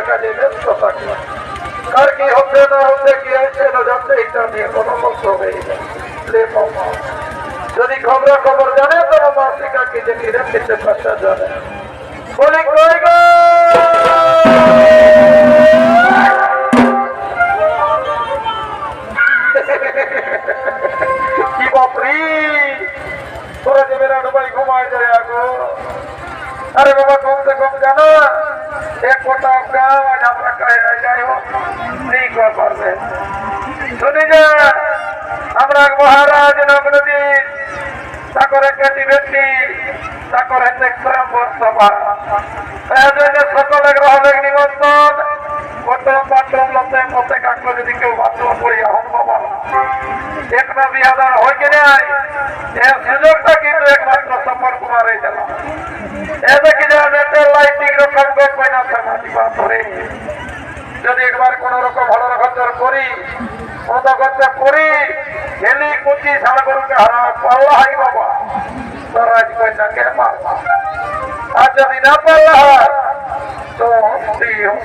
কাজে ব্যস্ত থাকে। কার কি হচ্ছে না হচ্ছে কি হচ্ছে না যাচ্ছে এটা নিয়ে কোনো কষ্ট হয়ে যায়। যদি খবর জানে তো মাসিকাকে যে কিরে খেতে পারতে জানে বলি কই গো কি বাপরি তোরা যে মেরা ডুবাই ঘুমায় যায় আগো। আরে বাবা কমসে কম জানো এক কোটা গাঁও আজ আমরা যাই হোক নেই পারবে। শুনি যে আমরা মহারাজ নবনদীর তাকরে কেটি বেটি তাকরে সভা সকলে গ্রহণের নিমন্ত্রণ প্রথম বাথরুম লতে মতে কাকলো যদি কেউ বাথরুম করি হন বাবা একটা বিহাদার হয়ে যায় এর সুযোগটা কিন্তু একমাত্র সফর কুমার দিলাম। এ দেখি যে নেটের লাইটিং রকম না ধরে যদি একবার কোন রকম ভালো রকম করি মতো করি হেলি কুচি ছাড়া গরুকে হারা পাল্লা হাই বাবা তোরাজ কন্যাকে মারবা। আর যদি না পাল্লা হয় তো